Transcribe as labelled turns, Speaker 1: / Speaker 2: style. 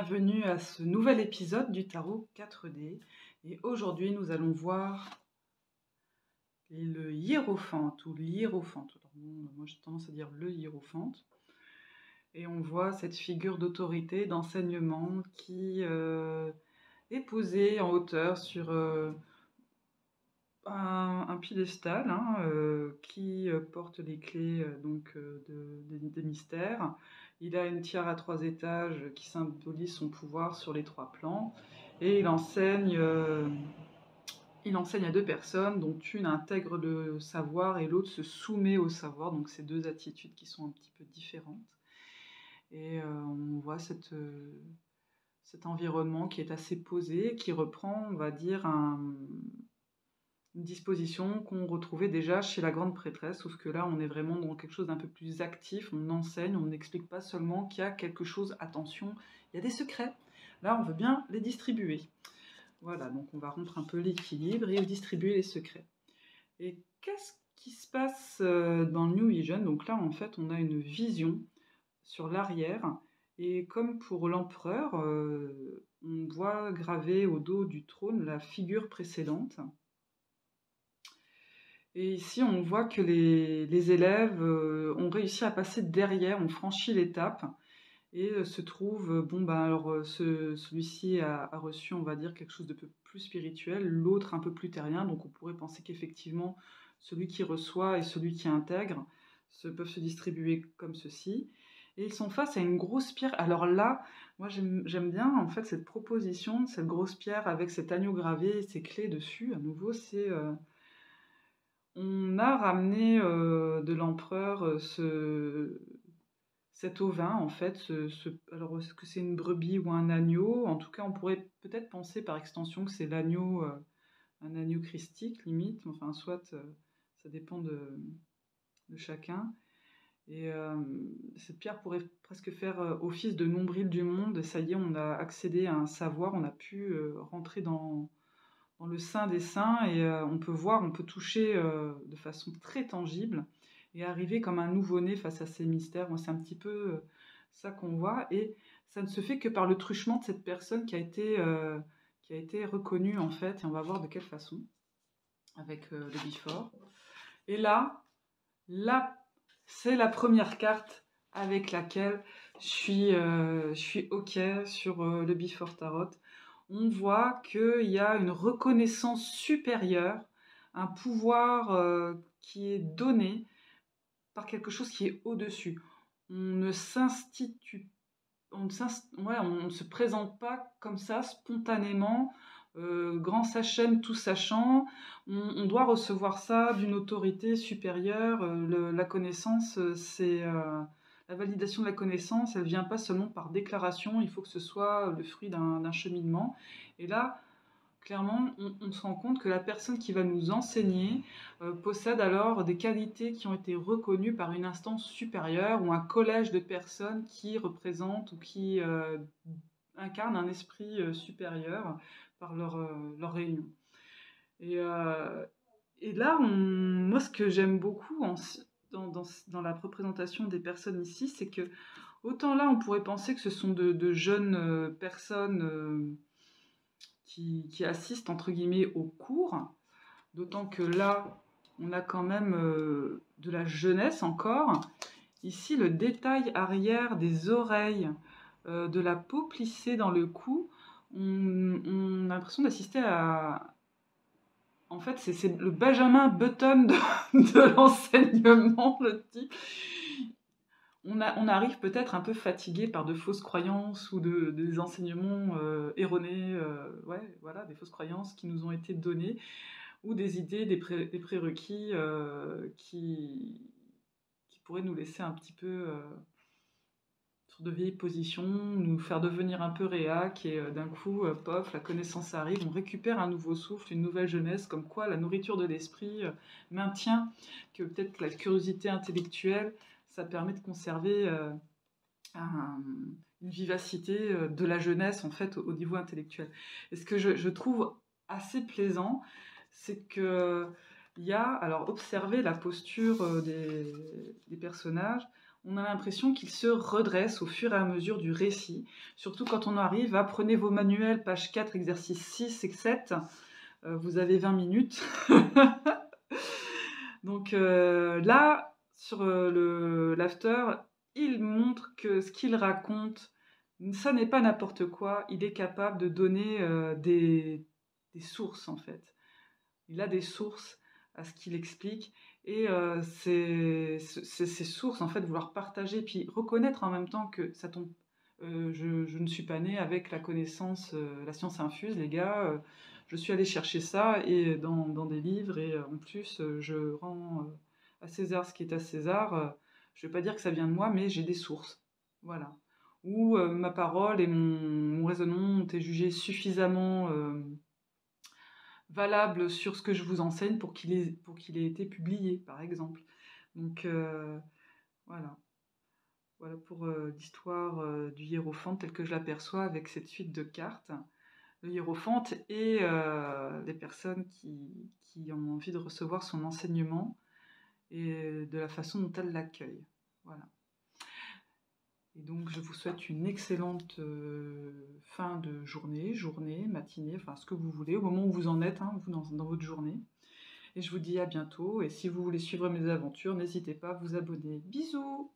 Speaker 1: Bienvenue à ce nouvel épisode du tarot 4D. Et aujourd'hui, nous allons voir le hiérophante ou l'hiérophante. Moi, j'ai tendance à dire le hiérophante. Et on voit cette figure d'autorité, d'enseignement qui est posée en hauteur sur un piédestal qui porte les clés des mystères. Il a une tiare à 3 étages qui symbolise son pouvoir sur les 3 plans. Et il enseigne à 2 personnes, dont une intègre le savoir et l'autre se soumet au savoir. Donc c'est 2 attitudes qui sont un petit peu différentes. Et on voit cet environnement qui est assez posé, qui reprend, on va dire, une disposition qu'on retrouvait déjà chez la grande prêtresse, sauf que là, on est vraiment dans quelque chose d'un peu plus actif, on enseigne, on n'explique pas seulement qu'il y a quelque chose, attention, il y a des secrets. Là, on veut bien les distribuer. Voilà, donc on va rompre un peu l'équilibre et distribuer les secrets. Et qu'est-ce qui se passe dans le New Vision? Donc là, en fait, on a une vision sur l'arrière, et comme pour l'empereur, on voit gravé au dos du trône la figure précédente. Et ici, on voit que les élèves ont réussi à passer derrière, ont franchi l'étape et se trouvent, celui-ci a reçu, on va dire, quelque chose de plus spirituel, l'autre un peu plus terrien, donc on pourrait penser qu'effectivement, celui qui reçoit et celui qui intègre peuvent se distribuer comme ceci. Et ils sont face à une grosse pierre. Alors là, moi j'aime bien en fait cette proposition, cette grosse pierre avec cet agneau gravé et ces clés dessus. À nouveau, c'est... On a ramené de l'empereur cet ovin, en fait. Alors, est-ce que c'est une brebis ou un agneau? En tout cas, on pourrait peut-être penser par extension que c'est l'agneau, un agneau christique, limite. Enfin, soit, ça dépend de chacun. Et cette pierre pourrait presque faire office de nombril du monde. Ça y est, on a accédé à un savoir, on a pu rentrer dans le sein des saints et on peut voir, on peut toucher de façon très tangible et arriver comme un nouveau-né face à ces mystères. Moi, c'est un petit peu ça qu'on voit et ça ne se fait que par le truchement de cette personne qui a été reconnue en fait, et on va voir de quelle façon avec le before. Et là, c'est la première carte avec laquelle je suis OK sur le before tarot. On voit qu'il y a une reconnaissance supérieure, un pouvoir qui est donné par quelque chose qui est au-dessus. On ne s'institue, on ne se présente pas comme ça spontanément, grand sachem, tout sachant. On doit recevoir ça d'une autorité supérieure. La connaissance, c'est... La validation de la connaissance, elle ne vient pas seulement par déclaration, il faut que ce soit le fruit d'un cheminement. Et là, clairement, on se rend compte que la personne qui va nous enseigner possède alors des qualités qui ont été reconnues par une instance supérieure ou un collège de personnes qui représentent ou qui incarnent un esprit supérieur par leur réunion. Et là, moi, ce que j'aime beaucoup dans la représentation des personnes ici, c'est que autant là, on pourrait penser que ce sont de jeunes personnes qui assistent, entre guillemets, au cours, d'autant que là, on a quand même de la jeunesse encore. Ici, le détail arrière des oreilles, de la peau plissée dans le cou, on a l'impression d'assister à... En fait, c'est le Benjamin Button de l'enseignement, le type. On arrive peut-être un peu fatigué par de fausses croyances ou des enseignements erronés, voilà, des fausses croyances qui nous ont été données, ou des idées, des prérequis qui pourraient nous laisser un petit peu sur de vieilles positions, nous faire devenir un peu réac, et d'un coup, pof, la connaissance arrive, on récupère un nouveau souffle, une nouvelle jeunesse, comme quoi la nourriture de l'esprit maintient que peut-être la curiosité intellectuelle, ça permet de conserver une vivacité de la jeunesse en fait au niveau intellectuel. Et ce que je trouve assez plaisant, c'est que il y a, alors observez la posture des personnages, on a l'impression qu'il se redresse au fur et à mesure du récit, surtout quand on arrive à prenez vos manuels, page 4, exercice 6 et 7, vous avez 20 minutes. Donc là, sur l'after, il montre que ce qu'il raconte, ça n'est pas n'importe quoi, il est capable de donner des sources en fait. Il a des sources à ce qu'il explique et ces sources en fait vouloir partager puis reconnaître en même temps que ça tombe. Je ne suis pas née avec la connaissance, la science infuse, les gars. Je suis allée chercher ça et dans des livres et en plus je rends à César ce qui est à César. Je ne vais pas dire que ça vient de moi, mais j'ai des sources. Voilà. Où ma parole et mon raisonnement ont été jugés suffisamment valable sur ce que je vous enseigne pour qu'il ait été publié, par exemple. Donc voilà. Voilà pour l'histoire du hiérophante tel que je l'aperçois avec cette suite de cartes. Le hiérophante et les personnes qui ont envie de recevoir son enseignement et de la façon dont elles l'accueillent. Voilà. Et donc je vous souhaite une excellente fin de journée, matinée, enfin ce que vous voulez, au moment où vous en êtes, hein, vous dans votre journée. Et je vous dis à bientôt, et si vous voulez suivre mes aventures, n'hésitez pas à vous abonner. Bisous!